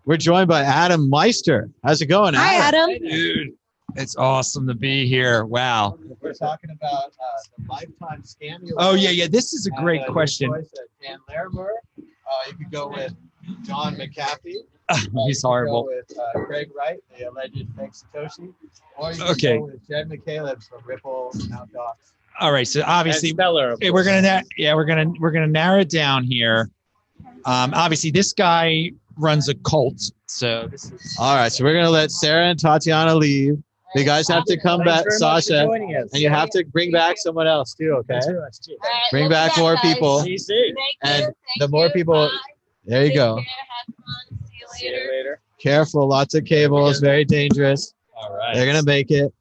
We're joined by Adam Meister. How's it going, Adam? Hi, Adam. Hey, dude, it's awesome to be here. Wow. We're talking about the lifetime scam. Oh, yeah. This is a great question. Dan Larimer. You could go with John McAfee. He's horrible. You could go with Craig Wright, the alleged fake Satoshi. Or you could go with Jed McCaleb from Ripple Mount Gox. All right. So obviously, we're gonna narrow it down here. Obviously, this guy runs a cult. So this is all right. So we're gonna let Sarah and Tatiana leave. You guys have to come back, Sasha, and you have to bring back someone else too. Okay. Bring back more people. And the more people, there you go. See you later. Careful, lots of cables, very dangerous. all right. They're gonna make it.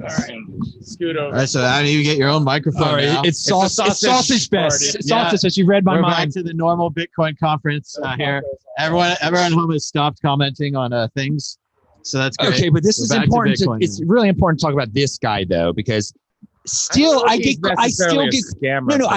All right. Scoot over. All right, so how do you get your own microphone? All right. Now? It's sausage fest. It's sausage fest. You read my We're mind. back to the normal Bitcoin conference here. Everyone home has stopped commenting on things, so that's great. Okay, but this is important. It's really important to talk about this guy though, because I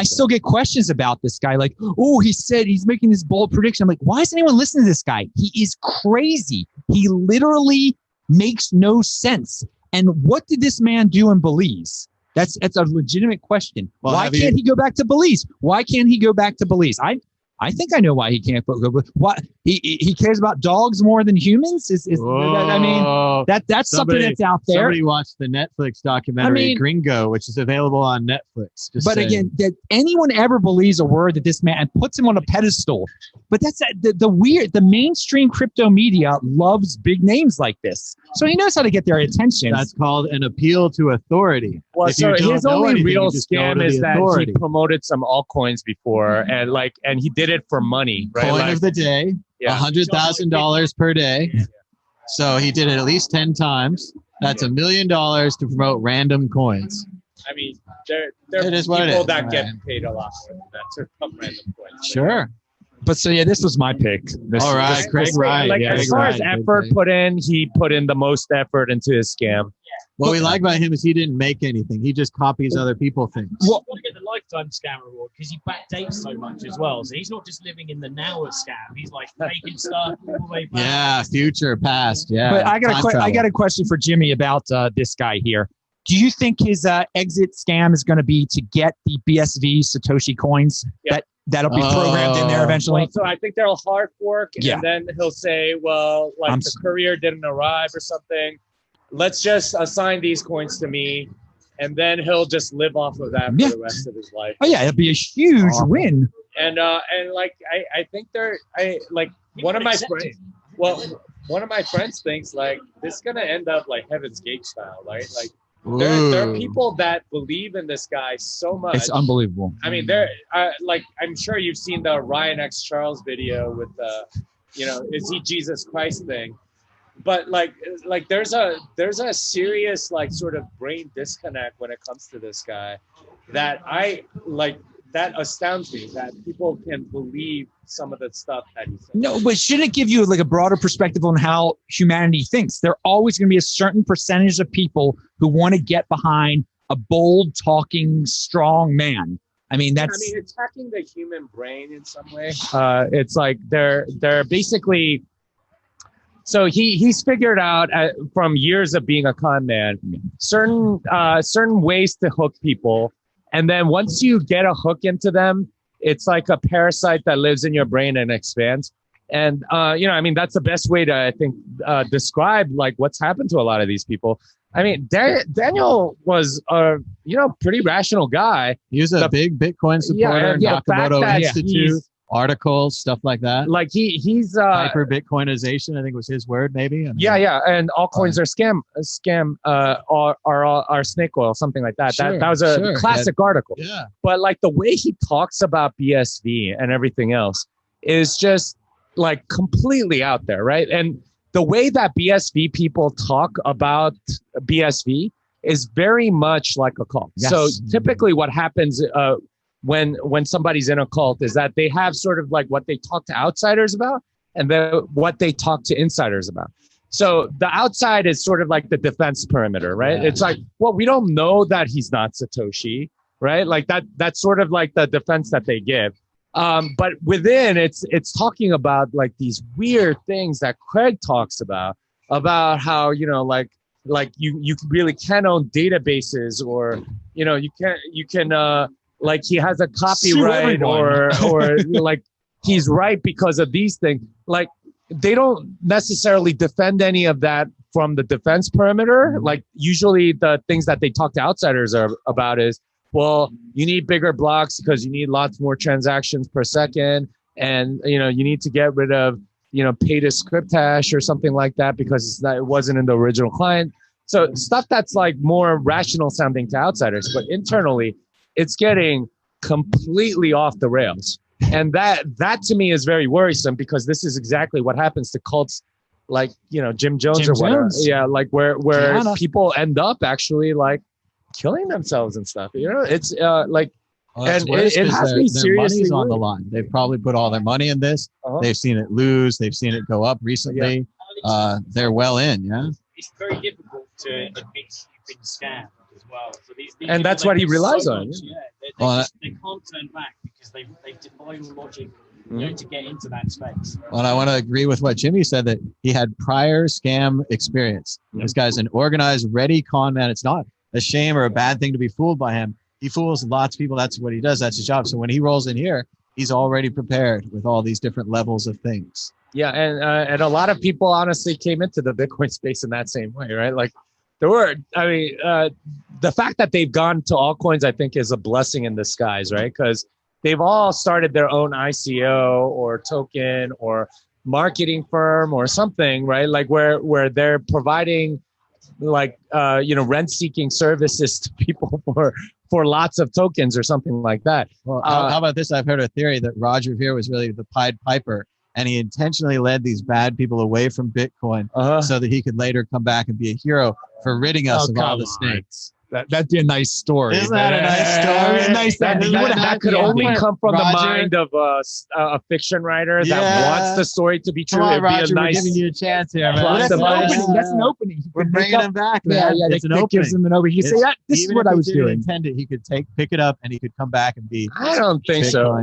still get questions about this guy. Like, oh, he said he's making this bold prediction. I'm like, why is anyone listening to this guy? He is crazy. He literally makes no sense. And what did this man do in Belize? That's a legitimate question. Well, why can't he go back to Belize? Why can't he go back to Belize? I think I know why he can't go. What he cares about dogs more than humans? I mean, that's something that's out there. Somebody watched the Netflix documentary Gringo, which is available on Netflix. Again, did anyone ever believes a word that this man and puts him on a pedestal? But that's the mainstream crypto media loves big names like this, so he knows how to get their attention. That's called an appeal to authority. Well, so his only real scam is that he promoted some altcoins before, and he did it for money, right? Coin of the day, $100,000 per day. Yeah. So he did it at least 10 times. That's $1 million to promote random coins. I mean, there are people that get paid a lot for that to come random coins. Sure. But so this was my pick. All right, Craig Wright. As far as effort put in, he put in the most effort into his scam. What we like about him is he didn't make anything. He just copies other people things. Well, want to get the lifetime scam reward because he backdates so much as well. So he's not just living in the now of scam. He's like making stuff all the way back. Yeah, future, past. Yeah. But I got a question for Jimmy about this guy here. Do you think his exit scam is going to be to get the BSV Satoshi coins that'll be programmed in there eventually? Well, so I think they'll hard fork, and then he'll say, well, the courier didn't arrive or something. Let's just assign these coins to me, and then he'll just live off of that for the rest of his life. Oh yeah, it'll be a huge win. And I think one of my friends. Well, one of my friends thinks this is gonna end up like Heaven's Gate style, right? Like there are people that believe in this guy so much. It's unbelievable. I mean, I'm sure you've seen the Ryan X Charles video with the, is he Jesus Christ thing. But there's a serious sort of brain disconnect when it comes to this guy that that astounds me, that people can believe some of the stuff that he says. No, but shouldn't it give you a broader perspective on how humanity thinks? There are always going to be a certain percentage of people who want to get behind a bold talking strong man. I mean, attacking the human brain in some way. It's like they're basically. So he's figured out from years of being a con man certain ways to hook people, and then once you get a hook into them, it's like a parasite that lives in your brain and expands. And that's the best way to, I think, describe what's happened to a lot of these people. I mean, Daniel was a pretty rational guy. He was a big Bitcoin supporter. Nakamoto Institute. Articles, stuff like that. He's hyper Bitcoinization, I think was his word, maybe. And all coins are scam are snake oil, something like that. Sure, that was a classic article. Yeah. But the way he talks about BSV and everything else is just completely out there, right? And the way that BSV people talk about BSV is very much like a cult. Yes. So typically what happens when somebody's in a cult is that they have sort of what they talk to outsiders about and then what they talk to insiders about. So the outside is sort of like the defense perimeter, right? Yeah. It's we don't know that he's not Satoshi, right? That's sort of the defense that they give. But within it's talking about like these weird things that Craig talks about how, like you really can own databases, or, you can like he has a copyright, or like he's right because of these things. Like they don't necessarily defend any of that from the defense perimeter. Like usually the things that they talk to outsiders about is, well, you need bigger blocks because you need lots more transactions per second. And, you need to get rid of, pay to script hash or something like that because it wasn't in the original client. So stuff that's like more rational sounding to outsiders, but internally it's getting completely off the rails. And that to me is very worrisome, because this is exactly what happens to cults like, Jim Jones or whatever. Jones. Yeah. Like where people end up actually like killing themselves and stuff. It's like, and it has to be seriously money's on the line. They've probably put all their money in this. They've seen it lose. They've seen it go up recently. Yeah. They're well in. Yeah. It's very difficult to admit you've been scammed as well. So these and that's what he relies on. Yeah. They can't turn back because they've defied all logic, to get into that space. Well, I want to agree with what Jimmy said, that he had prior scam experience. This guy's an organized, ready con man. It's not a shame or a bad thing to be fooled by him. He fools lots of people. That's what he does. That's his job. So when he rolls in here, he's already prepared with all these different levels of things. Yeah, and a lot of people honestly came into the Bitcoin space in that same way, right? Like the fact that they've gone to altcoins, I think, is a blessing in disguise, right? Because they've all started their own ICO or token or marketing firm or something, right? Like where they're providing like rent-seeking services to people for lots of tokens or something like that. Well, how about this? I've heard a theory that Roger Ver was really the Pied Piper, and he intentionally led these bad people away from Bitcoin so that he could later come back and be a hero for ridding us of all the snakes. That'd be a nice story. Isn't that a nice story? That could only come from the mind of a fiction writer that wants the story to be true. Come on, Roger, we're giving you a chance here, man. That's an opening. We're bringing him back, man. Yeah, that gives him an opening. You say, this is what I was doing. Intended, he could pick it up, and he could come back and be. I don't think so.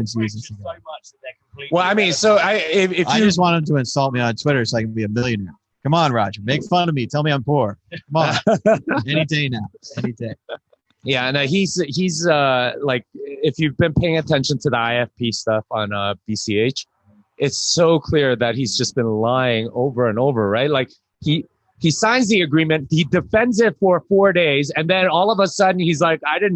Well, I mean, so I just want him to insult me on Twitter so I can be a millionaire. Come on, Roger. Make fun of me. Tell me I'm poor. Come on. Any day now. Any day. Yeah, and he's like, if you've been paying attention to the IFP stuff on BCH, it's so clear that he's just been lying over and over, right? Like he signs the agreement, he defends it for 4 days, and then all of a sudden he's like, I didn't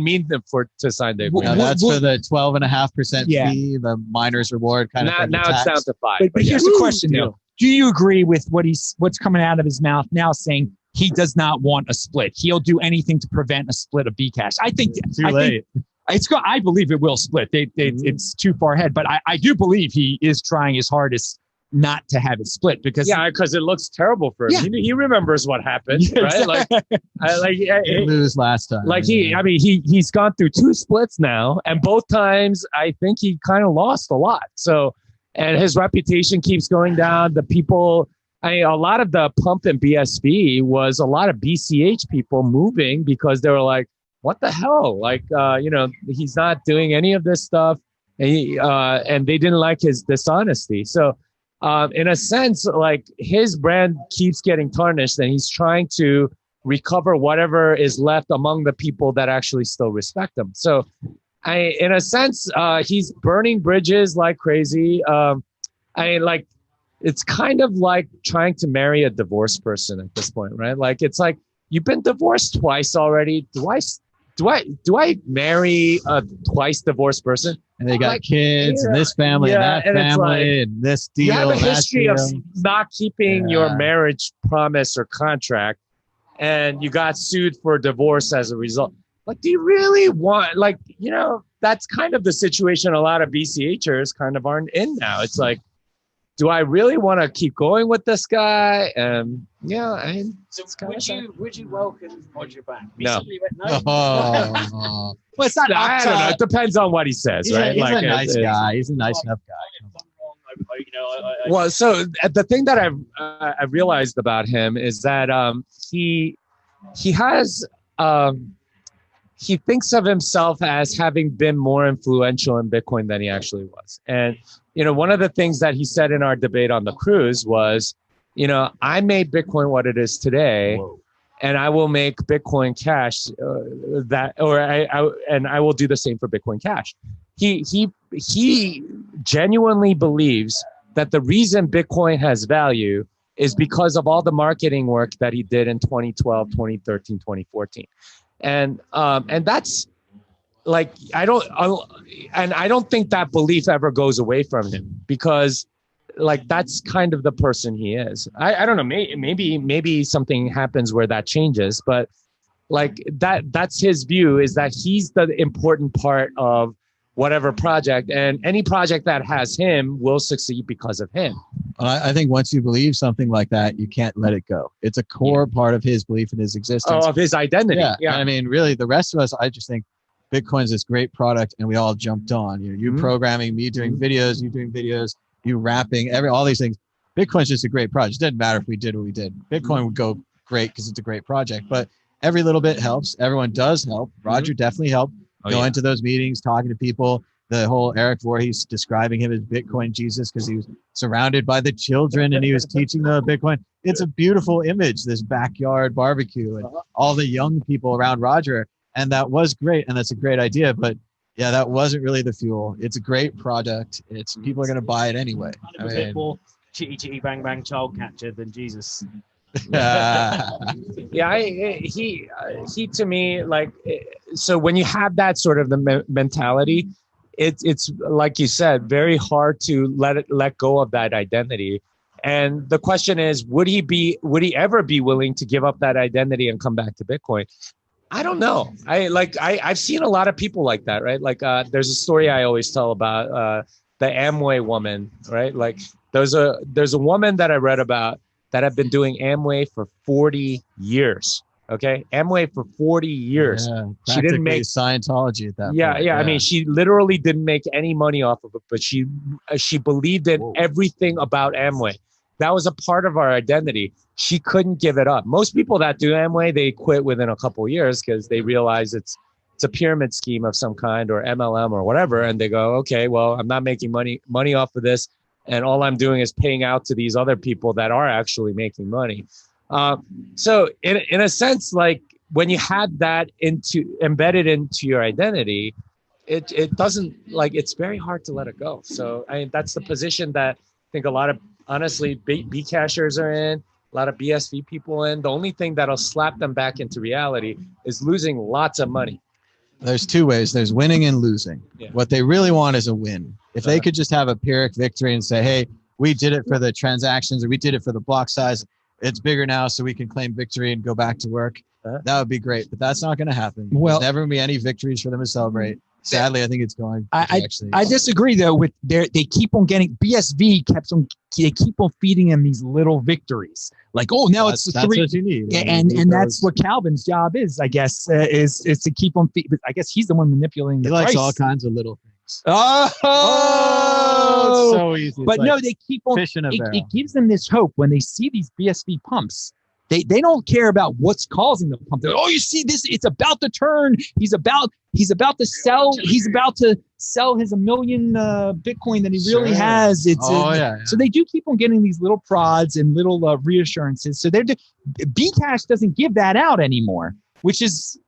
mean to sign the agreement. Now that's for the 12.5% fee, the miner's reward kind of thing. Now it's down to 5. But here's the question, though. Do you agree with what's coming out of his mouth now, saying he does not want a split? He'll do anything to prevent a split of Bcash. I think too late. I believe it will split. It's too far ahead, but I do believe he is trying his hardest not to have it split because it looks terrible for him. He remembers what happened, right? He lose last time. Like he's gone through 2 splits now, and both times I think he kind of lost a lot. So. And his reputation keeps going down. The people, a lot of the pump in BSV was a lot of BCH people moving because they were like, what the hell? Like, he's not doing any of this stuff. And they didn't like his dishonesty. So in a sense, like his brand keeps getting tarnished, and he's trying to recover whatever is left among the people that actually still respect him. So in a sense, he's burning bridges like crazy. It's kind of like trying to marry a divorced person at this point, right? Like, it's like, you've been divorced twice already. Do I marry a twice divorced person? And they got kids and this family and that family and this deal. You have a history of not keeping your marriage promise or contract, and you got sued for divorce as a result. Like, do you really want, that's kind of the situation a lot of BCHers kind of aren't in now. It's like, do I really want to keep going with this guy? So would you welcome Roger back? No. Well, it's not. I don't know. It depends on what he says, right? He's a nice guy. He's a nice enough guy. Well, so the thing that I realized about him is that he has he thinks of himself as having been more influential in Bitcoin than he actually was. And, one of the things that he said in our debate on the cruise was, I made Bitcoin what it is today. Whoa. And I will make Bitcoin Cash I will do the same for Bitcoin Cash. He genuinely believes that the reason Bitcoin has value is because of all the marketing work that he did in 2012, 2013, 2014. And that's like, I don't think that belief ever goes away from him, because like that's kind of the person he is. I don't know, maybe something happens where that changes, but like that's his view, is that he's the important part of whatever project, and any project that has him will succeed because of him. I think once you believe something like that, you can't let it go. It's a core part of his belief in his existence. Of his identity. Yeah. I mean, really, the rest of us, I just think Bitcoin's this great product, and we all jumped on. You programming, me doing videos, you doing videos, you rapping, all these things. Bitcoin's just a great project. It doesn't matter if we did what we did. Bitcoin would go great because it's a great project. But every little bit helps. Everyone does help. Roger definitely helped. Going to those meetings, talking to people. The whole Eric Voorhees describing him as Bitcoin Jesus because he was surrounded by the children and he was teaching them Bitcoin. It's a beautiful image, this backyard barbecue and all the young people around Roger. And that was great. And that's a great idea. But yeah, that wasn't really the fuel. It's a great product. People are going to buy it anyway. I mean, a bit more chitty chitty bang bang child catcher than Jesus. He to me, like, so when you have that sort of the mentality, it's like you said, very hard to let go of that identity. And the question is, would he ever be willing to give up that identity and come back to Bitcoin? I don't know. I've seen a lot of people like that, right? Like there's a story I always tell about the Amway woman, right? Like there's a woman that I read about that had been doing Amway for 40 years. Okay, Amway for 40 years. Yeah, she didn't make Scientology at that point. Yeah. I mean, she literally didn't make any money off of it, but she believed in everything about Amway. That was a part of our identity. She couldn't give it up. Most people that do Amway, they quit within a couple of years because they realize it's a pyramid scheme of some kind, or MLM or whatever, and they go, okay, well, I'm not making money off of this, and all I'm doing is paying out to these other people that are actually making money. So in a sense, like when you have that embedded into your identity, it doesn't, like, it's very hard to let it go. So that's the position that I think a lot of, honestly, B cashers are in, a lot of BSV people in. The only thing that'll slap them back into reality is losing lots of money. There's two ways. There's winning and losing. Yeah. What they really want is a win. If they could just have a Pyrrhic victory and say, hey, we did it for the transactions, or we did it for the block size, it's bigger now, so we can claim victory and go back to work. That would be great, but that's not going to happen. Well, there's never going to be any victories for them to celebrate. Sadly, I think it's going. I disagree though. With they keep on getting BSV they keep on feeding them these little victories. Like, oh, now it's the that's three. What you need. And that's what Calvin's job is, I guess, is to keep on feeding. I guess he's the one manipulating. He the likes price. all kinds of little things. Oh, it's so easy. But no, they keep on. It gives them this hope when they see these BSV pumps. They don't care about what's causing the pump. Oh, you see this? It's about to turn. He's about to sell. He's about to sell his 1 million Bitcoin that he really has. So they do keep on getting these little prods and little reassurances. So Bcash doesn't give that out anymore, which is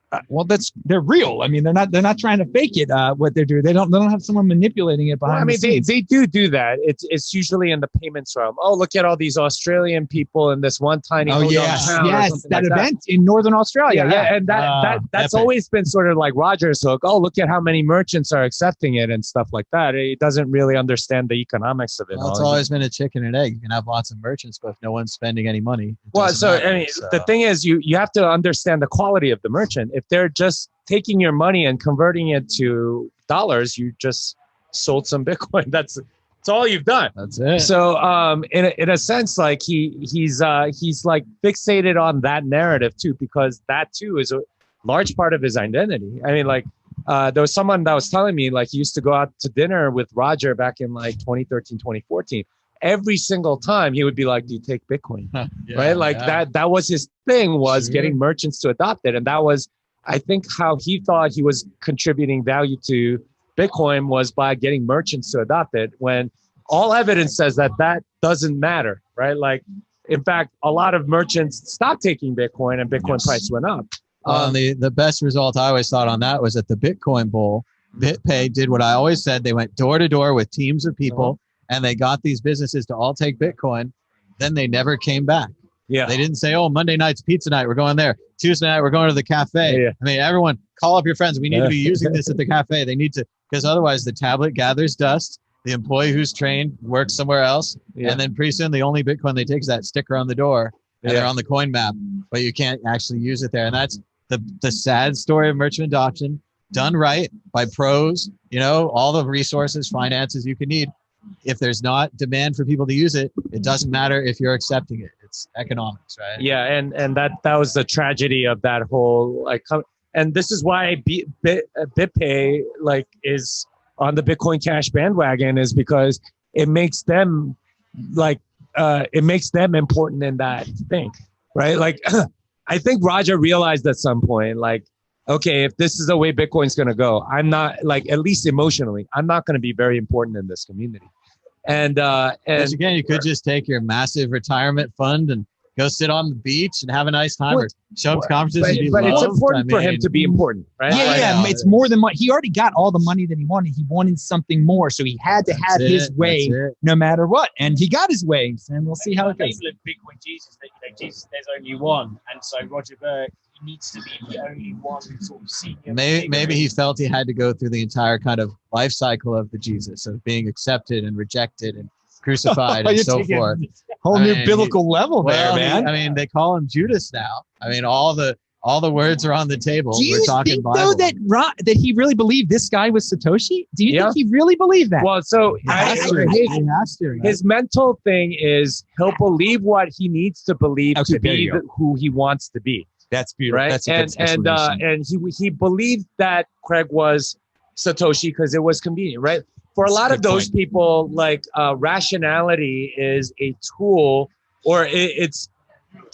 they're real. I mean, they're not trying to fake it. What they're doing, they don't have someone manipulating it behind. Well, I mean, they do that. It's usually in the payments realm. Oh, look at all these Australian people in this one tiny. Yes, that event in Northern Australia. Yeah, and that's always been sort of like Roger's hook. Oh, look at how many merchants are accepting it and stuff like that. He doesn't really understand the economics of it. Well, it's always been a chicken and egg. You can have lots of merchants, but if no one's spending any money. The thing is, you have to understand the quality of the merchant. If they're just taking your money and converting it to dollars, you just sold some Bitcoin. That's all you've done. That's it. So in a sense, like he's like fixated on that narrative too, because that too is a large part of his identity. I mean, like there was someone that was telling me, like, he used to go out to dinner with Roger back in like 2013, 2014. Every single time he would be like, do you take Bitcoin? Right? Like that was his thing, was getting merchants to adopt it. And that was I think how he thought he was contributing value to Bitcoin was by getting merchants to adopt it, when all evidence says that that doesn't matter, right? Like, in fact, a lot of merchants stopped taking Bitcoin and Bitcoin price went up. The best result I always thought on that was at the Bitcoin Bowl. BitPay did what I always said. They went door to door with teams of people, and they got these businesses to all take Bitcoin. Then they never came back. Yeah. They didn't say, oh, Monday night's pizza night, we're going there. Tuesday night, we're going to the cafe. Yeah. I mean, everyone, call up your friends. We need to be using this at the cafe. They need to, because otherwise the tablet gathers dust. The employee who's trained works somewhere else. Yeah. And then pretty soon the only Bitcoin they take is that sticker on the door, and they're on the coin map, but you can't actually use it there. And that's the sad story of merchant adoption, done right by pros, all the resources, finances you can need. If there's not demand for people to use it, it doesn't matter if you're accepting it. It's economics, right? Yeah, and that was the tragedy of that whole and this is why BitPay is on the Bitcoin Cash bandwagon, is because it makes them important in that thing, right? Like, I think Roger realized at some point, okay, if this is the way Bitcoin's going to go, I'm not, at least emotionally, I'm not going to be very important in this community. And again, you could just take your massive retirement fund and go sit on the beach and have a nice time, or show up to conferences. But it's important for him to be important, right? Yeah. It's more than money. He already got all the money that he wanted. He wanted something more, so he had to have his way, no matter what. And he got his way, and we'll see how it goes. Bitcoin Jesus, Jesus, there's only one, and so Roger Ver needs to be the only one sort of senior. Maybe he felt he had to go through the entire kind of life cycle of the Jesus, of being accepted and rejected and crucified and so forth. Whole new biblical level there, man. They call him Judas now. I mean, all the words are on the table. Do you think though that he really believed this guy was Satoshi? Do you think he really believed that? Well, so his mental thing is he'll believe what he needs to believe to be who he wants to be. That's beautiful. Right? That's a and he believed that Craig was Satoshi because it was convenient, right? For a lot of those people, rationality is a tool, or it's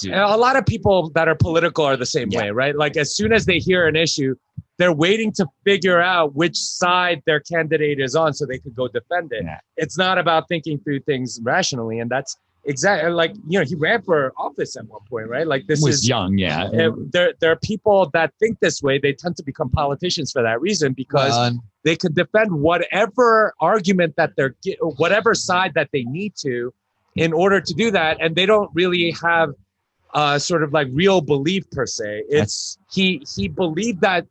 a lot of people that are political are the same way, right? Like, as soon as they hear an issue, they're waiting to figure out which side their candidate is on so they could go defend it. Yeah. It's not about thinking through things rationally. And that's exactly he ran for office at one point, right? Like, this was young. Yeah. There are people that think this way. They tend to become politicians for that reason, because they could defend whatever argument that whatever side that they need to in order to do that. And they don't really have sort of real belief per se. It's he believed that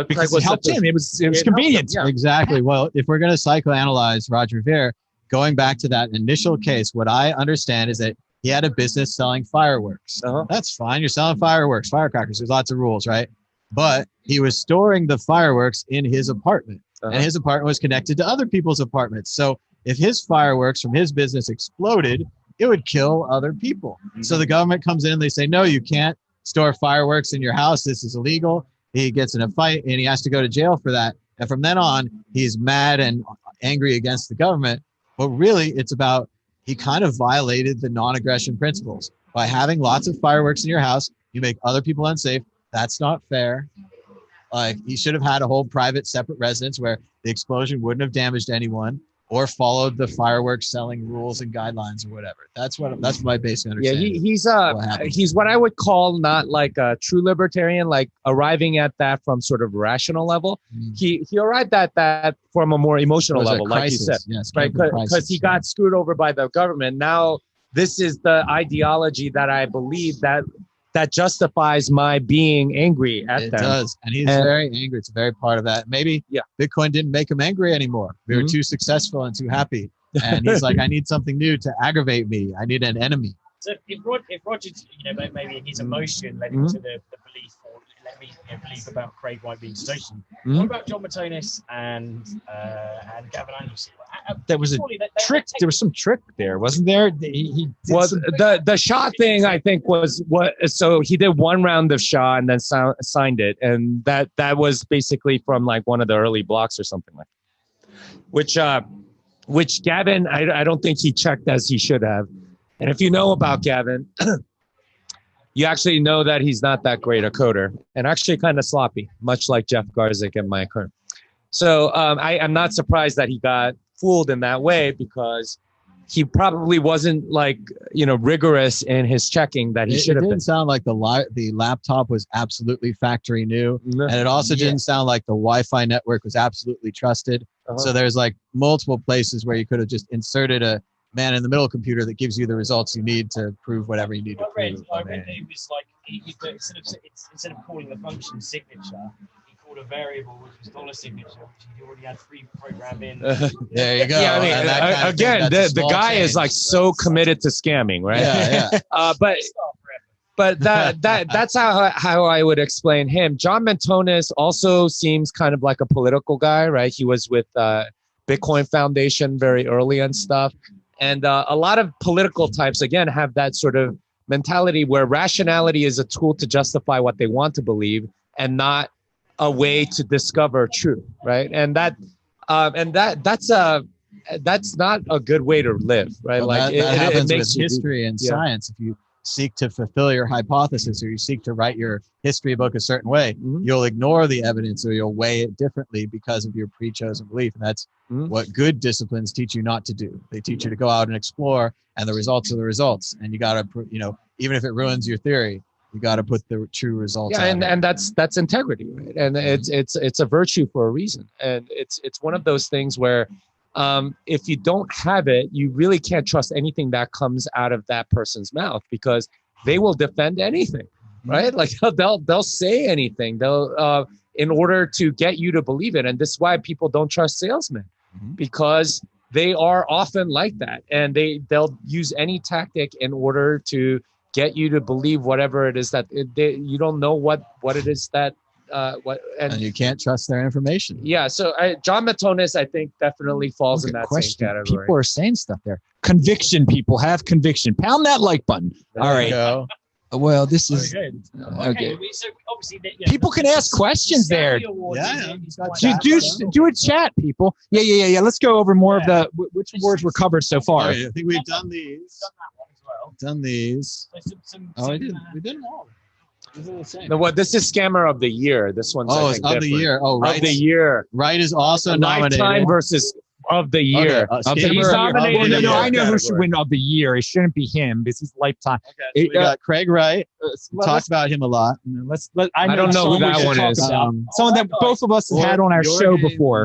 because it helped him. It was convenient. Yeah. Exactly. Well, if we're going to psychoanalyze Roger Ver, going back to that initial case, what I understand is that he had a business selling fireworks. That's fine. You're selling fireworks, firecrackers. There's lots of rules, right? But he was storing the fireworks in his apartment, and his apartment was connected to other people's apartments. So if his fireworks from his business exploded, it would kill other people. Mm-hmm. So the government comes in and they say, no, you can't store fireworks in your house. This is illegal. He gets in a fight and he has to go to jail for that. And from then on, he's mad and angry against the government. But really, it's about, he kind of violated the non-aggression principles. By having lots of fireworks in your house, you make other people unsafe. That's not fair. He should have had a whole private separate residence where the explosion wouldn't have damaged anyone, or followed the fireworks selling rules and guidelines or whatever. That's my basic understanding. Yeah, he's what I would call not like a true libertarian, like arriving at that from sort of rational level. He arrived at that from a more emotional level, like you said, right? Because he got screwed over by the government. Now this is the ideology that I believe that justifies my being angry at them. It does. And he's very angry. It's a very part of that. Maybe Bitcoin didn't make him angry anymore. We were too successful and too happy. And he's like, I need something new to aggravate me. I need an enemy. So if Roger, maybe his emotion led him to the belief, or let me believe about Craig White being Satoshi. What about John Matonis and Gavin Anderson? There was a trick. There was some trick there, wasn't there? The Shaw thing, I think, was what. So he did one round of Shaw and then signed it, and that was basically from like one of the early blocks or something like that. Which Gavin, I don't think he checked as he should have. And if you know about Gavin, you actually know that he's not that great a coder and actually kind of sloppy, much like Jeff Garzik and Mike Hearn. So I'm not surprised that he got fooled in that way because he probably wasn't rigorous in his checking that he should have been. It didn't sound like the laptop was absolutely factory new. And it also didn't sound like the Wi-Fi network was absolutely trusted. So there's like multiple places where you could have just inserted a man in the middle computer that gives you the results you need to prove whatever you need to prove. I read it was like, instead of calling the function signature, called a variable which was dollar signature, which he already had pre-programmed in. There you go. Yeah, I mean, again, the guy is like so committed to scamming, right? Yeah. But that's how I would explain him. John Mentonis also seems kind of like a political guy, right? He was with Bitcoin Foundation very early and stuff. And a lot of political types, again, have that sort of mentality where rationality is a tool to justify what they want to believe and not a way to discover truth, right? And that's not a good way to live, right? Well, like that happens it makes with history and science. If you seek to fulfill your hypothesis or you seek to write your history book a certain way, you'll ignore the evidence or you'll weigh it differently because of your pre-chosen belief. And that's what good disciplines teach you not to do. They teach you to go out and explore, and the results are the results. And you got to, even if it ruins your theory, you got to put the true results. Yeah, and that's integrity, right? And it's a virtue for a reason. And it's one of those things where if you don't have it, you really can't trust anything that comes out of that person's mouth because they will defend anything, right? Like they'll say anything. They'll in order to get you to believe it. And this is why people don't trust salesmen because they are often like that, and they'll use any tactic in order to get you to believe whatever it is that you don't know what it is that and you can't trust their information. Yeah, so John Mentonis, I think, definitely falls in that same category. People are saying stuff there. Conviction, people have conviction. Pound that like button. All right. Go. Well, this is okay. So obviously, people can ask questions there. Yeah. Do a chat, people. Yeah. Let's go over more of the which awards were covered so far. I think we've done these. Done these. We did them all. No, this is Scammer of the Year. This one's it's of the year. Oh, right. Of the year. Right is also nominated. Lifetime versus of the year. Okay. He's nominated. No, I know who should win of the year. It shouldn't be him because he's lifetime. Okay, so we got Craig Wright. Talked about him a lot. I don't know who that one is. Someone that both of us have had on our show before.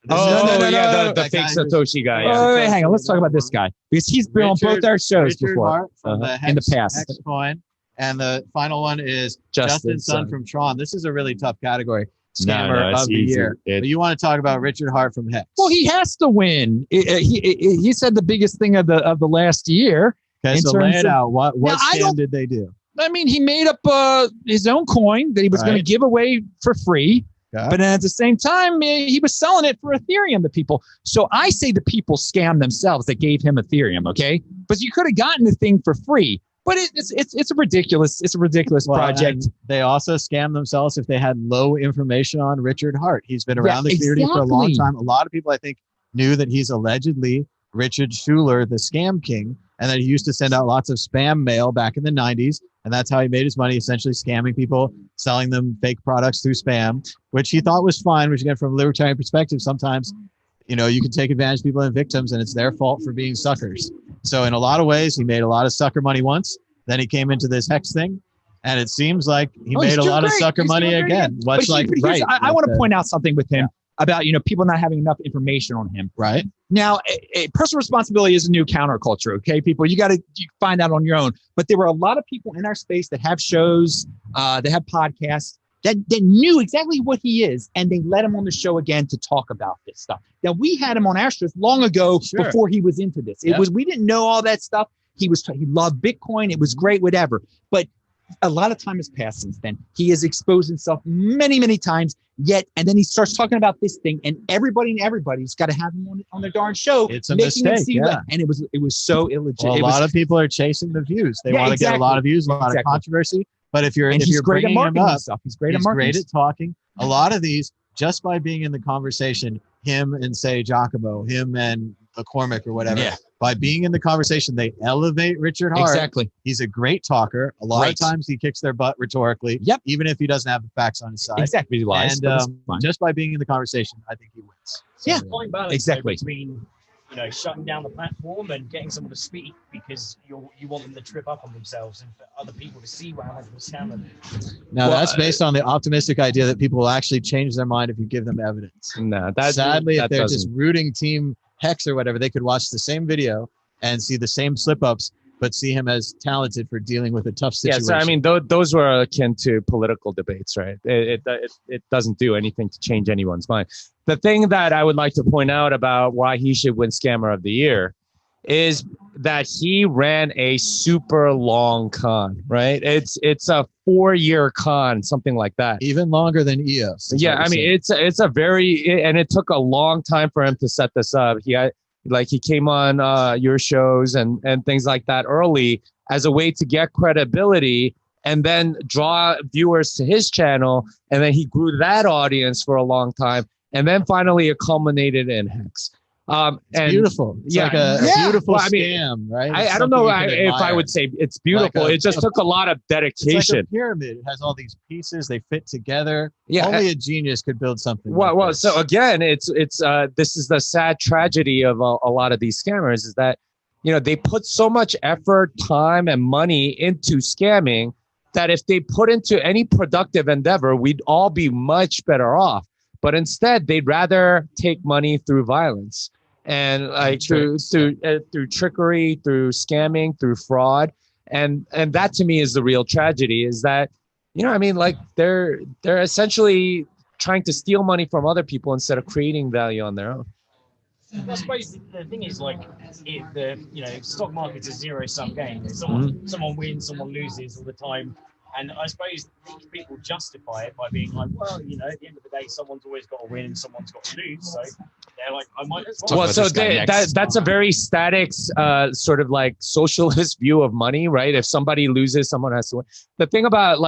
The fake Satoshi guy. Yeah. Hang on. Let's talk about this guy because he's been on both our shows before in the past. Hexcoin. And the final one is Justin Sun from Tron. This is a really tough category. Scammer of the year. But you want to talk about Richard Hart from Hex? Well, he has to win. He said the biggest thing of the last year. Okay, so lay it out. What scam did they do? I mean, he made up his own coin that he was going to give away for free. Okay. But at the same time, he was selling it for Ethereum to people. So I say the people scammed themselves that gave him Ethereum. Okay, but you could have gotten the thing for free. But it's a ridiculous project. They also scam themselves if they had low information on Richard Hart. He's been around the community for a long time. A lot of people, I think, knew that he's allegedly Richard Schuler, the scam king, and that he used to send out lots of spam mail back in the 90s. And that's how he made his money, essentially scamming people, selling them fake products through spam, which he thought was fine, which again, from a libertarian perspective, sometimes you can take advantage of people and victims, and it's their fault for being suckers. So in a lot of ways, he made a lot of sucker money once. Then he came into this Hex thing, and it seems like he made a lot of sucker money again. Much like I want to point out something with him about people not having enough information on him. Right now, personal responsibility is a new counterculture. Okay, people, you find out on your own. But there were a lot of people in our space that have shows, that have podcasts. That knew exactly what he is, and they let him on the show again to talk about this stuff. Now, we had him on our shows long ago before he was into this. We didn't know all that stuff. He loved Bitcoin. It was great, whatever. But a lot of time has passed since then. He has exposed himself many, many times. And then he starts talking about this thing, and everybody's got to have him on their darn show. It's a mistake, and it was so illegit. Well, a lot of people are chasing the views. They want to get a lot of views, a lot of controversy. But if you're bringing him up, he's great at talking. A lot of these, just by being in the conversation, him and say Giacomo, him and McCormick or whatever. Yeah. By being in the conversation, they elevate Richard Hart. Exactly. He's a great talker. A lot of times he kicks their butt rhetorically. Yep. Even if he doesn't have the facts on his side. Exactly. He lies. And just by being in the conversation, I think he wins. So Yeah. it's a fine balance Exactly. between shutting down the platform and getting someone to speak because you want them to trip up on themselves and for other people to see how much of a scammer they are. Now that's based on the optimistic idea that people will actually change their mind if you give them evidence. No, Sadly, if they're just rooting Team Hex or whatever, they could watch the same video and see the same slip-ups, but see him as talented for dealing with a tough situation. Yeah, so I mean, those were akin to political debates, right? It doesn't do anything to change anyone's mind. The thing that I would like to point out about why he should win Scammer of the Year is that he ran a super long con, right? It's a 4-year con, something like that. Even longer than EOS. Yeah, I mean, it's a very, and it took a long time for him to set this up. He came on your shows and things like that early as a way to get credibility and then draw viewers to his channel. And then he grew that audience for a long time. And then finally it culminated in Hex. It's beautiful. It's like a beautiful scam, right? I don't know if I would say it's beautiful. It just took a lot of dedication. It's like a pyramid. It has all these pieces. They fit together. Yeah, only a genius could build something. Well, so again, it's this is the sad tragedy of a lot of these scammers is that they put so much effort, time, and money into scamming that if they put into any productive endeavor, we'd all be much better off. But instead, they'd rather take money through violence and through trickery, through scamming, through fraud, and that to me is the real tragedy. Is that they're essentially trying to steal money from other people instead of creating value on their own. I suppose the thing is stock market's a zero-sum game. Someone wins, someone loses all the time. And I suppose these people justify it by being like, well, at the end of the day, someone's always got to win and someone's got to lose. So they're like, I might as well. Well, so that's a very static sort of like socialist view of money, right? If somebody loses, someone has to win. The thing about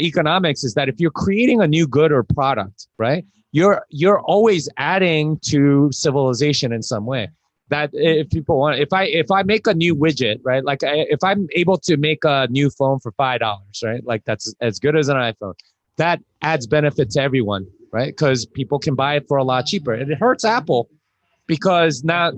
economics is that if you're creating a new good or product, right, you're always adding to civilization in some way. That if people want, if I make a new widget, right? Like if I'm able to make a new phone for $5, right? Like that's as good as an iPhone. That adds benefit to everyone, right? Because people can buy it for a lot cheaper. And it hurts Apple because now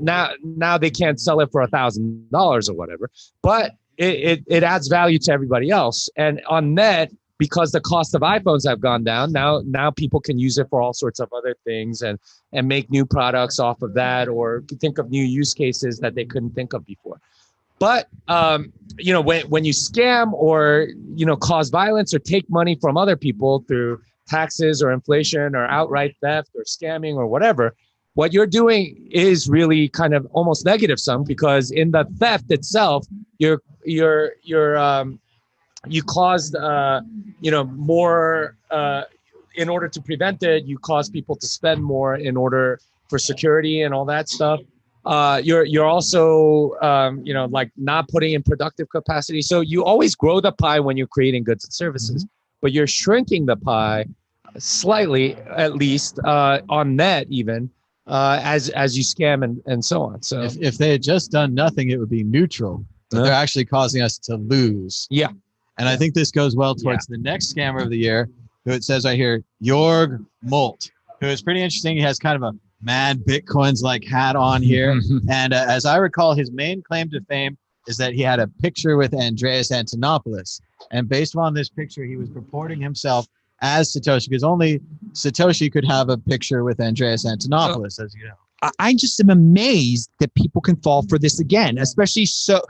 they can't sell it for $1,000 or whatever. But it adds value to everybody else. And on net, because the cost of iPhones have gone down, now people can use it for all sorts of other things and make new products off of that, or think of new use cases that they couldn't think of before. But when you scam or cause violence or take money from other people through taxes or inflation or outright theft or scamming or whatever, what you're doing is really kind of almost negative sum, because in the theft itself, you caused, more, in order to prevent it, you cause people to spend more in order for security and all that stuff. You're also, not putting in productive capacity. So you always grow the pie when you're creating goods and services, but you're shrinking the pie slightly, at least on net even, as you scam and so on. So if they had just done nothing, it would be neutral. But they're actually causing us to lose. Yeah. And I think this goes well towards the next scammer of the year, who it says right here, Jorg Molt, who is pretty interesting. He has kind of a mad Bitcoins like hat on here. And as I recall, his main claim to fame is that he had a picture with Andreas Antonopoulos. And based on this picture, he was purporting himself as Satoshi, because only Satoshi could have a picture with Andreas Antonopoulos, as you know. I just am amazed that people can fall for this again, especially so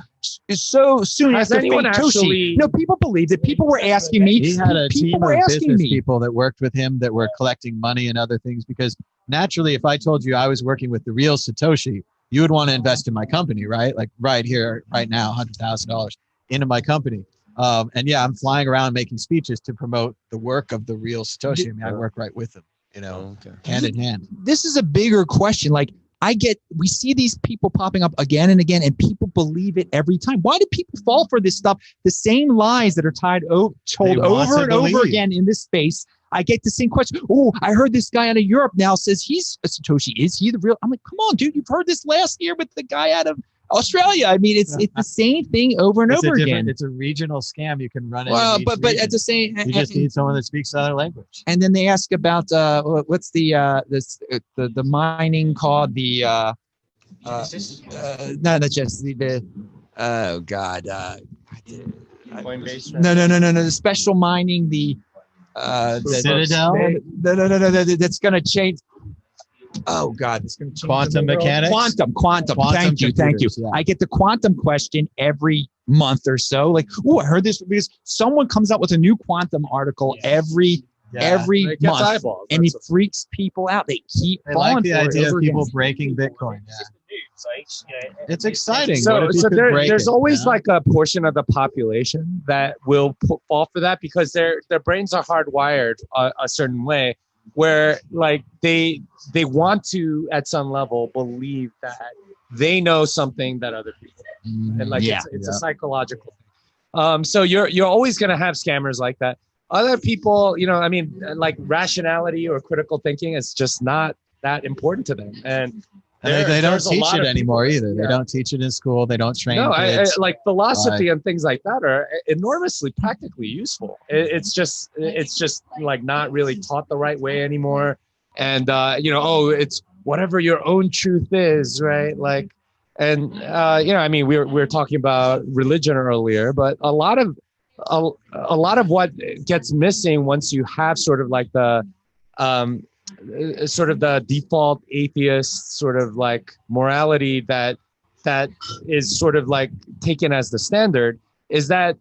soon Has after anyone Toshi. No, people believe that. People were asking me. He had a team of business people that worked with him that were collecting money and other things, because naturally, if I told you I was working with the real Satoshi, you would want to invest in my company, right? Like right here, right now, $100,000 into my company. And yeah, I'm flying around making speeches to promote the work of the real Satoshi. I mean, I work right with him. Hand in hand. This is a bigger question. Like we see these people popping up again and again, and people believe it every time. Why do people fall for this stuff? The same lies that are told over and over again in this space. I get the same question. Oh, I heard this guy out of Europe now says he's a Satoshi. Is he the real? I'm like, come on, dude. You've heard this last year with the guy out of Australia. I mean, it's the same thing over and over again. It's a regional scam. You can run it. Well, but at the same, you just need someone that speaks another language. And then they ask about what's the mining called no, not just the oh god. Coinbase. No. The special mining, the Citadel. No. That's going to change. Oh God, it's going to change. Quantum mechanics. Quantum. Thank you. Yeah. I get the quantum question every month or so. Like, oh, I heard this because someone comes out with a new quantum article every month, eyeballs. and it freaks people out. They keep falling like the for idea it of people again. breaking Bitcoin. It's exciting. So there's always like a portion of the population that will fall for that because their brains are hardwired a certain way, where like they want to at some level believe that they know something that other people don't. And like it's a psychological thing. So you're always going to have scammers like that. Other people, I mean, like rationality or critical thinking is just not that important to them, and they don't teach it anymore either. They don't teach it in school. They don't train kids. I like philosophy and things like that are enormously practically useful. It's just like not really taught the right way anymore. And it's whatever your own truth is, right? Like, and I mean, we were talking about religion earlier, but a lot of what gets missing once you have sort of like the default atheist sort of like morality that is sort of like taken as the standard is that,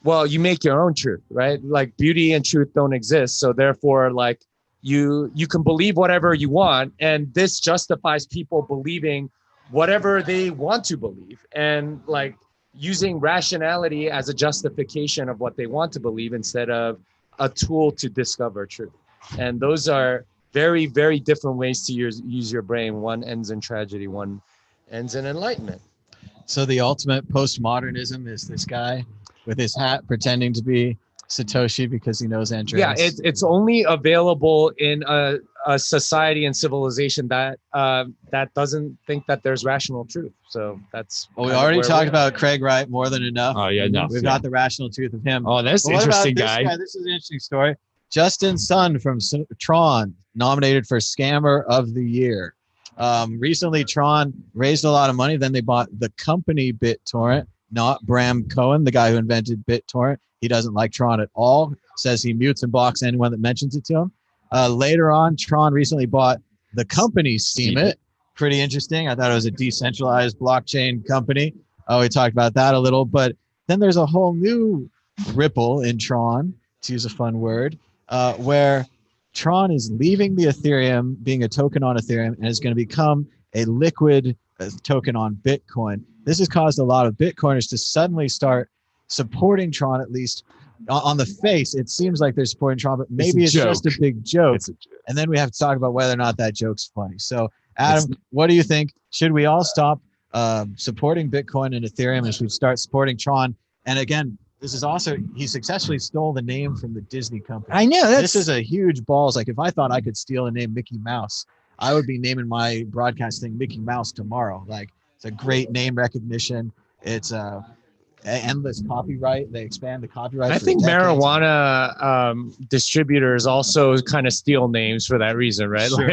well, you make your own truth, right? Like beauty and truth don't exist. So therefore, like you can believe whatever you want. And this justifies people believing whatever they want to believe. And like using rationality as a justification of what they want to believe instead of a tool to discover truth. And those are very, very different ways to use your brain. One ends in tragedy, one ends in enlightenment. So the ultimate postmodernism is this guy with his hat pretending to be Satoshi because he knows Andreas. Yeah, it's only available in a society and civilization that doesn't think that there's rational truth. So that's. Well, we already talked about Craig Wright more than enough. Oh yeah, enough. We've got the rational truth of him. Oh, that's interesting, guy. This is an interesting story. Justin Sun from Tron nominated for Scammer of the Year. Recently, Tron raised a lot of money. Then they bought the company BitTorrent, not Bram Cohen, the guy who invented BitTorrent. He doesn't like Tron at all. Says he mutes and blocks anyone that mentions it to him. Later on, Tron recently bought the company Steemit. Pretty interesting. I thought it was a decentralized blockchain company. We talked about that a little. But then there's a whole new ripple in Tron, to use a fun word, where Tron is leaving the Ethereum, being a token on Ethereum, and is going to become a liquid token on Bitcoin. This has caused a lot of Bitcoiners to suddenly start supporting Tron, at least on the face. It seems like they're supporting Tron, but maybe it's just a big joke. And then we have to talk about whether or not that joke's funny. So, Adam, what do you think? Should we all stop supporting Bitcoin and Ethereum and should we start supporting Tron? And again, this is also, he successfully stole the name from the Disney company. I know. This is a huge balls. Like if I thought I could steal the name Mickey Mouse, I would be naming my broadcast thing Mickey Mouse tomorrow. Like it's a great name recognition. It's endless copyright. They expand the copyright. I think marijuana distributors also kind of steal names for that reason, right? Sure,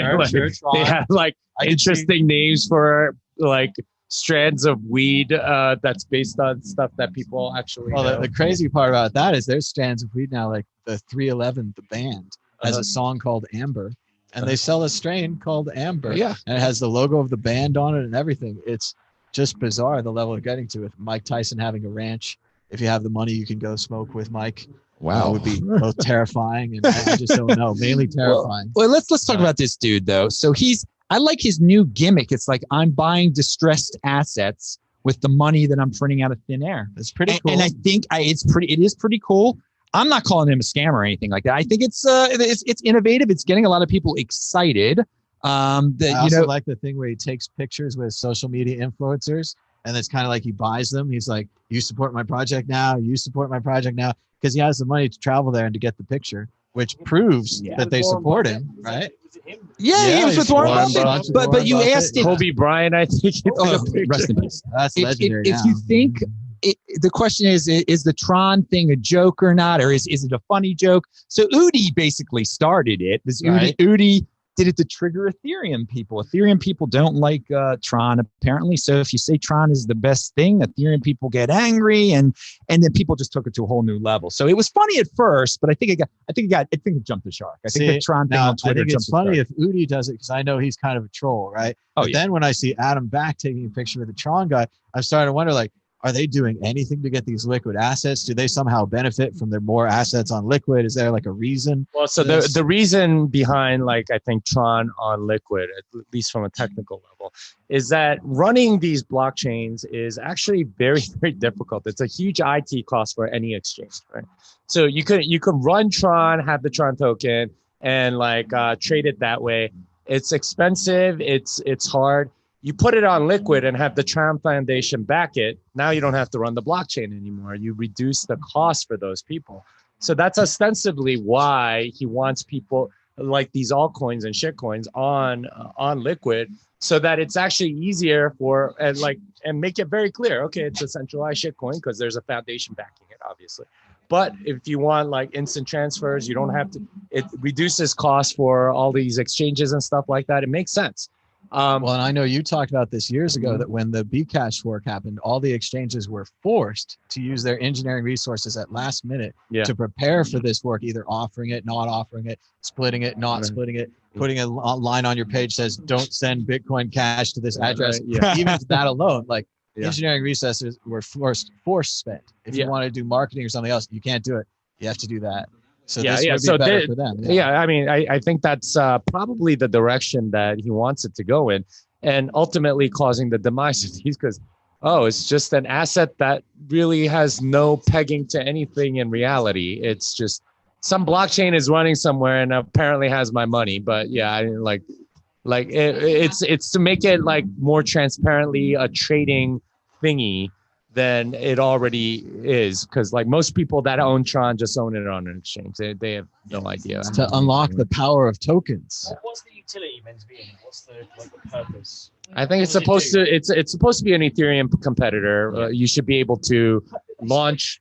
they have like interesting names for like strands of weed that's based on stuff that people actually know. The crazy part about that is there's strands of weed now, like the 311, the band, has a song called Amber, and they sell a strain called Amber. Yeah. And it has the logo of the band on it and everything. It's just bizarre, the level of getting to it. Mike Tyson having a ranch. If you have the money, you can go smoke with Mike. Wow. It would be both terrifying and I just don't know, mainly terrifying. Well, let's talk about this dude, though. So I like his new gimmick. It's like I'm buying distressed assets with the money that I'm printing out of thin air. It's pretty cool. And I think it is pretty cool. I'm not calling him a scammer or anything like that. I think it's innovative. It's getting a lot of people excited. I also like the thing where he takes pictures with social media influencers and it's kind of like he buys them. He's like, you support my project now. You support my project now. Because he has the money to travel there and to get the picture. which proves that they support him, right? Yeah, he was with Warren Buffett. But you asked if Kobe Bryant, I think. Rest in peace. That's legendary. If you think the question is the Tron thing a joke or not, or is it a funny joke? So Udi basically started it. Udi did it to trigger Ethereum people. Ethereum people don't like Tron apparently. So if you say Tron is the best thing, Ethereum people get angry, and then people just took it to a whole new level. So it was funny at first, but I think it jumped the shark. I think the Tron thing on Twitter. I think it's funny if Udi does it because I know he's kind of a troll, right? But then when I see Adam Back taking a picture with the Tron guy, I'm starting to wonder, like, are they doing anything to get these liquid assets? Do they somehow benefit from their more assets on liquid? Is there like a reason? Well, so the reason behind, like, I think Tron on liquid, at least from a technical level, is that running these blockchains is actually very, very difficult. It's a huge IT cost for any exchange, right? So you could run Tron, have the Tron token, and like trade it that way. It's expensive. It's hard. You put it on liquid and have the Tron Foundation back it. Now you don't have to run the blockchain anymore. You reduce the cost for those people. So that's ostensibly why he wants people like these altcoins and shitcoins on liquid, so that it's actually easier for and make it very clear. Okay, it's a centralized shitcoin because there's a foundation backing it, obviously. But if you want like instant transfers, you don't have to. It reduces costs for all these exchanges and stuff like that. It makes sense. Well, and I know you talked about this years ago that when the Bcash fork happened, all the exchanges were forced to use their engineering resources at last minute to prepare for this fork, either offering it, not offering it, splitting it, not splitting it, putting a line on your page says, don't send Bitcoin Cash to this address. Even that alone, like engineering resources were force spent. If you want to do marketing or something else, you can't do it. You have to do that. So this would be better for them. I mean, I think that's probably the direction that he wants it to go in, and ultimately causing the demise of these because, it's just an asset that really has no pegging to anything in reality. It's just some blockchain is running somewhere and apparently has my money. But it's to make it like more transparently a trading thingy than it already is, because like most people that own Tron just own it on an exchange. They have no idea. It's to unlock the power of tokens. What's the utility meant to be in? What's the purpose? I think it's supposed to be an Ethereum competitor. You should be able to launch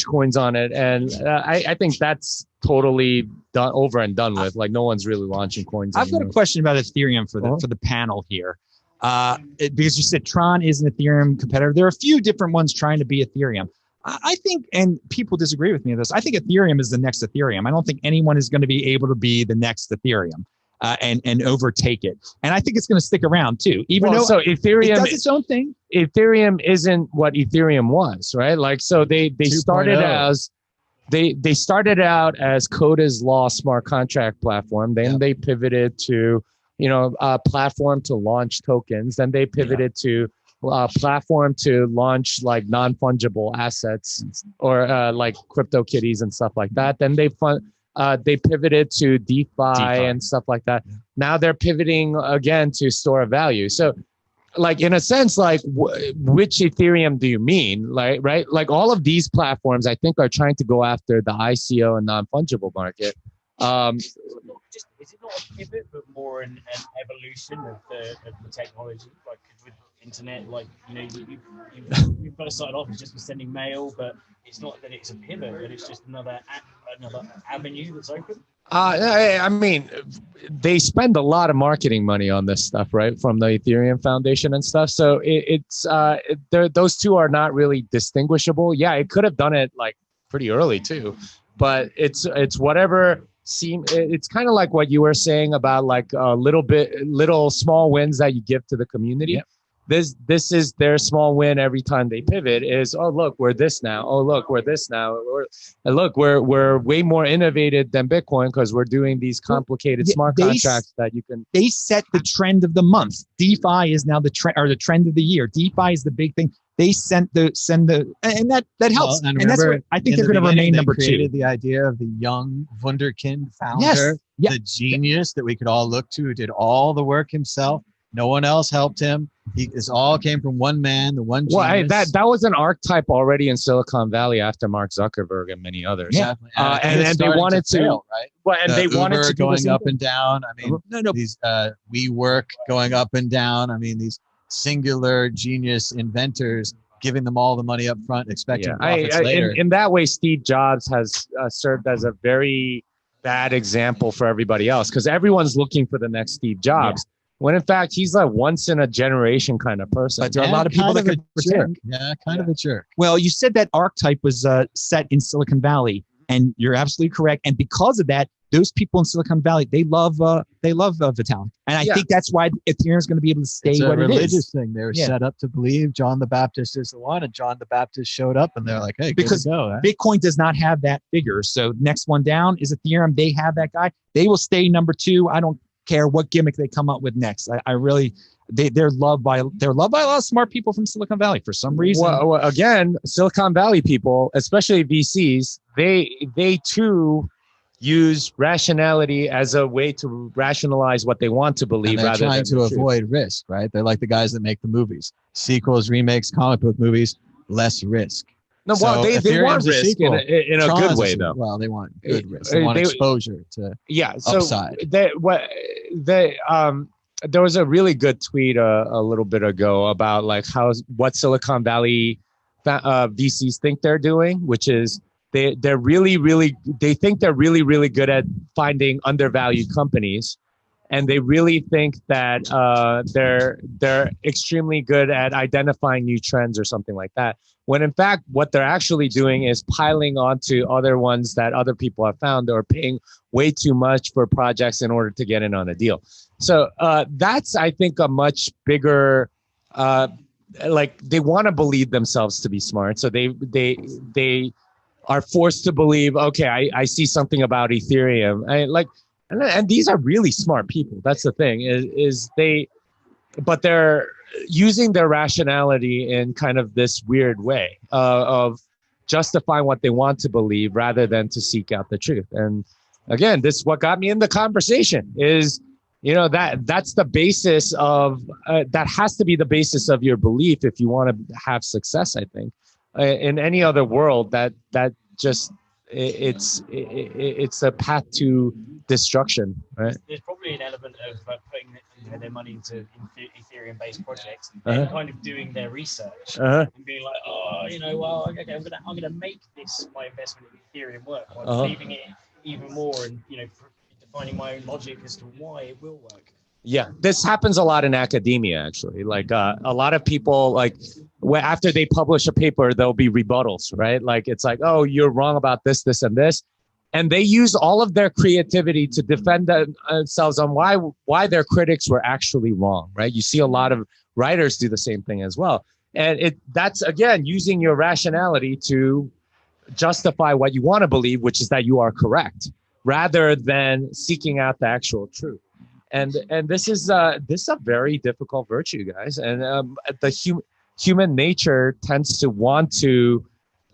coins on it, and I think that's totally over and done with. Like no one's really launching coins. I've got a question about Ethereum for the panel here. Because you said Tron is an Ethereum competitor. There are a few different ones trying to be Ethereum. I think, and people disagree with me on this, I think Ethereum is the next Ethereum. I don't think anyone is going to be able to be the next Ethereum and overtake it. And I think it's going to stick around too, even though Ethereum it does its own thing. Ethereum isn't what Ethereum was, right? Like, so they started as they started out as Coda's Law smart contract platform. Then they pivoted to a platform to launch tokens. Then they pivoted to a platform to launch like non-fungible assets or like crypto kitties and stuff like that. Then they pivoted to DeFi and stuff like that. Now they're pivoting again to store of value. So like in a sense, like which Ethereum do you mean? Like, right? Like all of these platforms, I think, are trying to go after the ICO and non-fungible market. Is it not a pivot, but more an evolution of the technology? Like with internet, like you first started off as just sending mail, but it's not that it's a pivot, but it's just another avenue that's open. I mean, they spend a lot of marketing money on this stuff, right? From the Ethereum Foundation and stuff. So those two are not really distinguishable. Yeah, it could have done it like pretty early too, but it's whatever. It's kind of like what you were saying about like little small wins that you give to the community. Yep. This is their small win every time they pivot is, oh, look, we're this now. Oh, look, we're this now. And look, we're way more innovative than Bitcoin because we're doing these complicated smart contracts that you can. They set the trend of the month. DeFi is now the trend or the trend of the year. DeFi is the big thing. They send the and that helps. Well, and that's what I think they're going to remain number two. Created the idea of the young wunderkind founder, the genius that we could all look to, who did all the work himself. No one else helped him. This all came from one man, the one genius. Well, that was an archetype already in Silicon Valley after Mark Zuckerberg and many others. Yeah, and they wanted to fail, right? Well, and they Uber wanted to going up and down. I mean, no. These WeWork going up and down. I mean, these singular genius inventors giving them all the money up front, expecting profits later. In that way, Steve Jobs has served as a very bad example for everybody else because everyone's looking for the next Steve Jobs. Yeah. When in fact, he's a once in a generation kind of person. But there are a lot of people that could pretend. Yeah, kind of a jerk. Well, you said that archetype was set in Silicon Valley, and you're absolutely correct. And because of that, those people in Silicon Valley, they love Vitalik, and I think that's why Ethereum is going to be able to stay what it is. It's a religious thing. They were set up to believe John the Baptist is the one, and John the Baptist showed up, and they're like, "Hey, because Bitcoin does not have that figure, so next one down is Ethereum. They have that guy. They will stay number 2. I don't care what gimmick they come up with next. I really, they're loved by a lot of smart people from Silicon Valley for some reason. Well, again, Silicon Valley people, especially VCs, they too use rationality as a way to rationalize what they want to believe. And they're trying to avoid risk, right? They're like the guys that make the movies, sequels, remakes, comic book movies, less risk. No, well, they want risk in a good way, though. Well, they want good risk. They want exposure to upside. There was a really good tweet a little bit ago about like what Silicon Valley VCs think they're doing, which is they think they're really, really good at finding undervalued companies. And they really think that they're extremely good at identifying new trends or something like that. When in fact, what they're actually doing is piling onto other ones that other people have found or paying way too much for projects in order to get in on a deal. So that's, I think, a much bigger, like they want to believe themselves to be smart. So they are forced to believe, okay, I see something about Ethereum. And these are really smart people. That's the thing but they're using their rationality in kind of this weird way of justifying what they want to believe rather than to seek out the truth. And again, this is what got me in the conversation is, that's the basis of, that has to be the basis of your belief if you want to have success, I think. In any other world, that just, it's a path to destruction, right? There's probably an element of putting their money into Ethereum-based projects and kind of doing their research and being like, okay, I'm gonna make my investment in Ethereum work by believing it even more and defining my own logic as to why it will work. Yeah, this happens a lot in academia, actually. Like a lot of people, like after they publish a paper, there'll be rebuttals, right? Like it's like, oh, you're wrong about this, this, and this. And they use all of their creativity to defend themselves on why their critics were actually wrong, right? You see a lot of writers do the same thing as well. And that's, again, using your rationality to justify what you want to believe, which is that you are correct, rather than seeking out the actual truth. And this is a very difficult virtue, guys. And the human nature tends to want to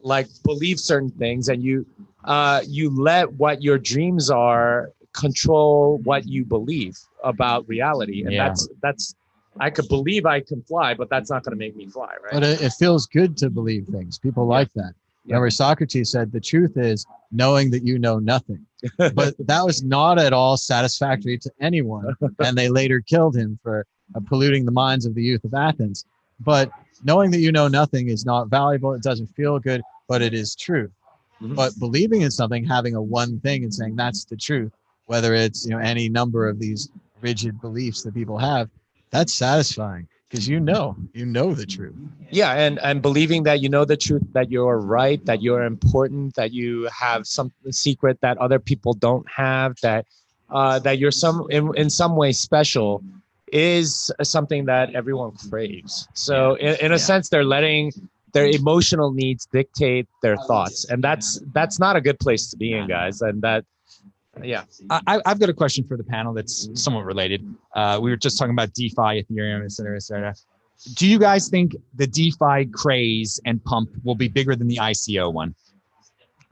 like believe certain things, and you let what your dreams are control what you believe about reality. And that's I could believe I can fly, but that's not going to make me fly, right? But it feels good to believe things. People like that. Remember, Socrates said the truth is knowing that you know nothing. But that was not at all satisfactory to anyone. And they later killed him for polluting the minds of the youth of Athens. But knowing that you know nothing is not valuable. It doesn't feel good, but it is true. Mm-hmm. But believing in something, having a one thing and saying that's the truth, whether it's any number of these rigid beliefs that people have, that's satisfying. Because you know the truth. Yeah, and believing that you know the truth, that you're right, that you're important, that you have some secret that other people don't have, that you're in some way special, is something that everyone craves. So in a sense, they're letting their emotional needs dictate their thoughts, and that's not a good place to be in, guys. And that. Yeah, I've got a question for the panel that's somewhat related. We were just talking about DeFi, Ethereum, et cetera, et cetera. Do you guys think the DeFi craze and pump will be bigger than the ICO one?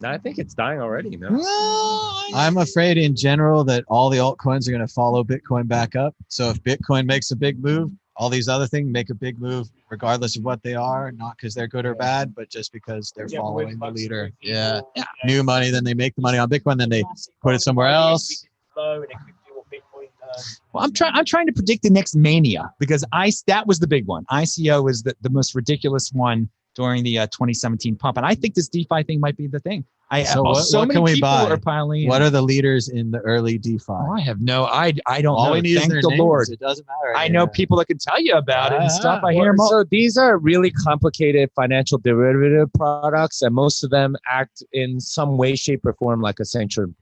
I think it's dying already. No? Well, I'm afraid in general that all the altcoins are going to follow Bitcoin back up. So if Bitcoin makes a big move, all these other things make a big move, regardless of what they are, not because they're good or bad, but just because they're following the leader. Yeah. New money, then they make the money on Bitcoin, then they put it somewhere else. Well, I'm trying to predict the next mania because that was the big one. ICO was the most ridiculous one during the 2017 pump, and I think this DeFi thing might be the thing. What can we buy? Are piling in. What are the leaders in the early DeFi? Oh, I have no. I don't all know. We need Thank is the names. Lord. It doesn't matter. I know people that can tell you about it and stuff. I hear them all. So these are really complicated financial derivative products, and most of them act in some way, shape, or form like a central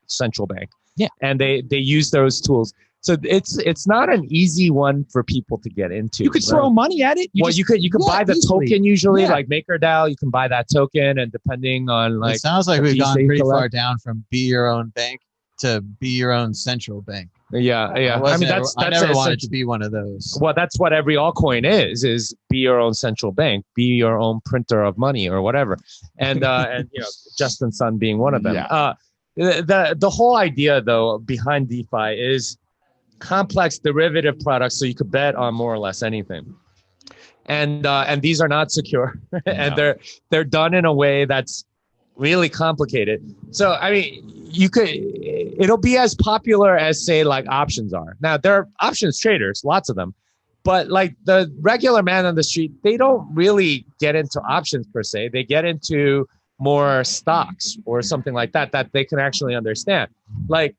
bank. Yeah, and they use those tools. So it's not an easy one for people to get into. You could throw money at it. You could buy the token usually, like MakerDAO. You can buy that token, and depending on like. It sounds like we've gone pretty far down from be your own bank to be your own central bank. Yeah. I mean, I never wanted to be one of those. Well, that's what every altcoin is be your own central bank, be your own printer of money or whatever, and Justin Sun being one of them. Yeah. The whole idea though behind DeFi is complex derivative products, so you could bet on more or less anything, and these are not secure, and they're done in a way that's really complicated. So I mean, it'll be as popular as say like options are. Now there are options traders, lots of them, but like the regular man on the street, they don't really get into options per se. They get into more stocks or something like that they can actually understand, like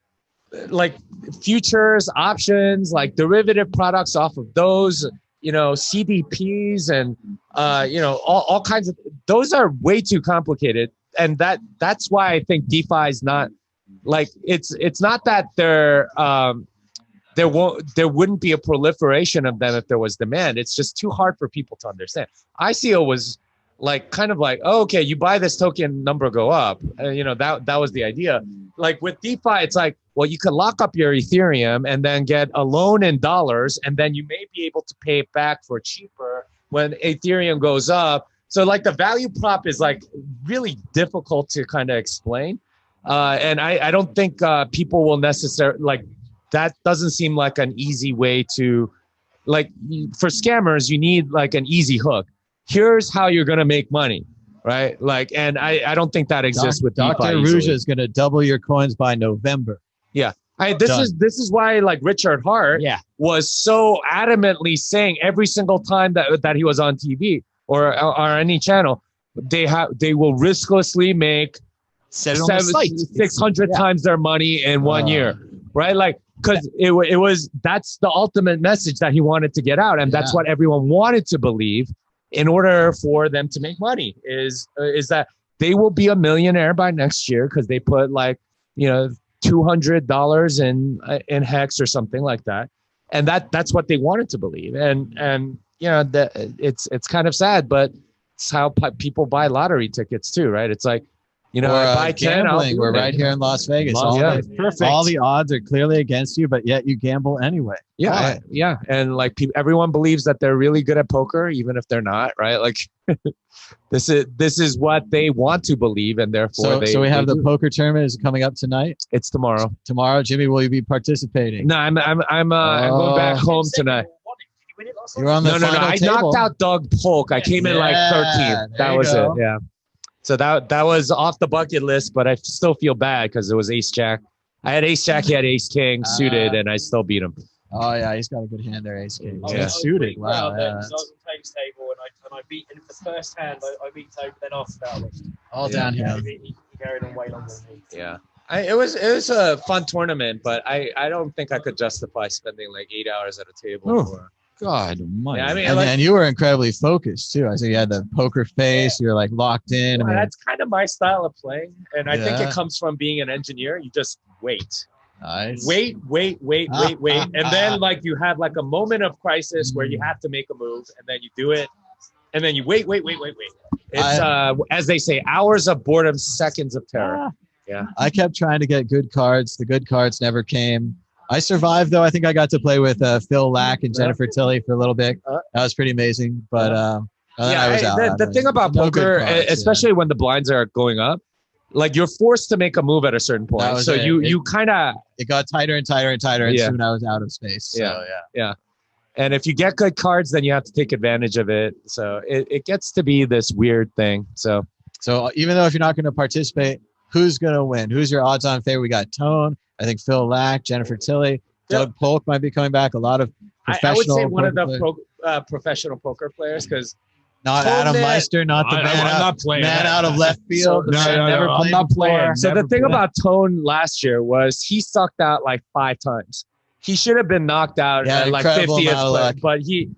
futures, options, like derivative products off of those, CDPs and all kinds of those are way too complicated, and that's why I think DeFi is not like it's not that there wouldn't be a proliferation of them if there was demand. It's just too hard for people to understand. ICO was like kind of like, oh, okay, you buy this token, number go up. That was the idea. Like with DeFi, it's like, well, you can lock up your Ethereum and then get a loan in dollars, and then you may be able to pay it back for cheaper when Ethereum goes up. So like the value prop is like really difficult to kind of explain. And I don't think people will necessarily like that. Doesn't seem like an easy way to like for scammers, you need like an easy hook. Here's how you're going to make money, right? Like, and I don't think that exists with DeFi. Dr. Ruja is going to double your coins by November. Yeah. This is why like Richard Hart was so adamantly saying every single time that he was on TV or any channel, they will risklessly make 600 times their money in 1 year, right? Like, because that's the ultimate message that he wanted to get out, and that's what everyone wanted to believe. In order for them to make money is that they will be a millionaire by next year because they put like $200 in Hex or something like that, and that's what they wanted to believe. And it's kind of sad, but it's how people buy lottery tickets too, right? It's like I buy 10. We're right here in Las Vegas. Perfect. All the odds are clearly against you, but yet you gamble anyway. Yeah, yeah, and like everyone believes that they're really good at poker, even if they're not, right? Like this is what they want to believe, and therefore So we have the poker tournament is coming up tonight. It's tomorrow. Tomorrow, Jimmy, will you be participating? No, I'm going back home tonight. You're on the final I table. knocked out Doug Polk. I came in like 13th. That was it. Yeah. So that was off the bucket list, but I still feel bad because it was Ace Jack. I had Ace Jack, he had Ace King suited, and I still beat him. Oh yeah, he's got a good hand there, Ace King. Yeah. Suited. Wow. I was on Tape's table and I beat in the first hand. I beat Tape, then after that I lost. All downhill. He carried on way longer than me. Yeah. It was a fun tournament, but I don't think I could justify spending like 8 hours at a table for. God almighty. Yeah, I mean, and you were incredibly focused too. I see you had the poker face. You're like locked in. Well, that's kind of my style of playing, and I think it comes from being an engineer. You just wait. Nice. Wait, and then like you have like a moment of crisis where you have to make a move, and then you do it, and then you wait. It's as they say, hours of boredom, seconds of terror. Yeah. I kept trying to get good cards. The good cards never came. I survived though. I think I got to play with Phil Lack and Jennifer Tilly for a little bit. That was pretty amazing. But I was out. The thing about poker, especially when the blinds are going up, like you're forced to make a move at a certain point. So you kind of it got tighter and tighter and tighter, and soon I was out of space. So, yeah. And if you get good cards, then you have to take advantage of it. So it gets to be this weird thing. So even though if you're not going to participate, who's going to win? Who's your odds-on favorite? We got Tone. I think Phil Lack, Jennifer Tilly, Doug Polk might be coming back. A lot of professional. I would say one of the professional poker players because. Not Adam Meister, not the man out of left field. I'm not playing. So the thing about Tone last year was he sucked out like 5 times. He should have been knocked out at like 50th, but he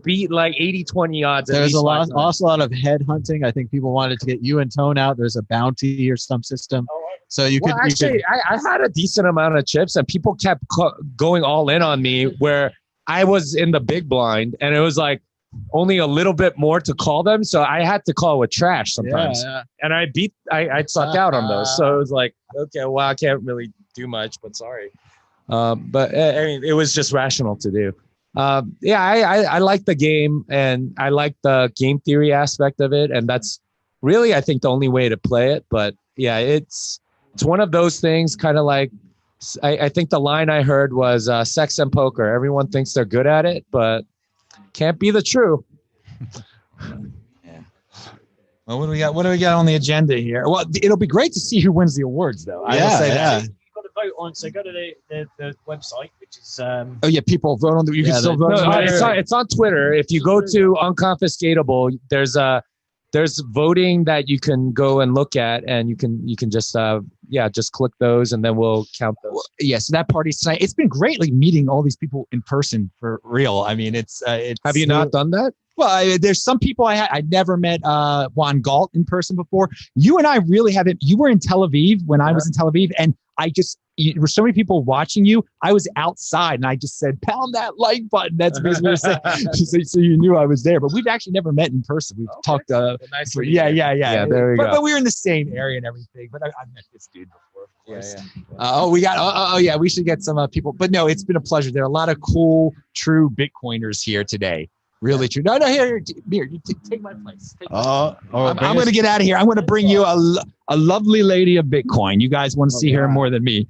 beat like 80-20 odds. There's also a lot of head hunting. I think people wanted to get you and Tone out. There's a bounty or some system. So I had a decent amount of chips and people kept going all in on me where I was in the big blind and it was like, only a little bit more to call them, so I had to call with trash sometimes. And I sucked out on those, so it was like, okay, well, I can't really do much, but sorry. But I mean, it was just rational to do. I like the game, and I like the game theory aspect of it, and that's really, I think, the only way to play it. But yeah, it's one of those things, kind of like I think the line I heard was sex and poker. Everyone thinks they're good at it, but can't be the true. Yeah. Well, what do we got? What do we got on the agenda here? Well, it'll be great to see who wins the awards, though. I will say that. You've got to vote on. So go to the website, which is. People vote on. You can still vote. It's on Twitter. If you go to Unconfiscatable, there's voting that you can go and look at, and you can just just click those, and then we'll count those. So that party's tonight. It's been great, like meeting all these people in person for real. I mean, it's have you not done that? Well, there's some people I'd never met Juan Galt in person before. You and I really haven't. You were in Tel Aviv when I was in Tel Aviv, and there were so many people watching you. I was outside and I just said, pound that like button. That's basically what I said. So you knew I was there, but we've actually never met in person. We've talked. Nice. Yeah. There we go. But we were in the same area and everything. But I've met this dude before, of course. We should get some people. But no, it's been a pleasure. There are a lot of cool, true Bitcoiners here today. Really true. No, here, you take my place. I'm going to get out of here. I'm going to bring you a lovely lady of Bitcoin. You guys want to see her more than me.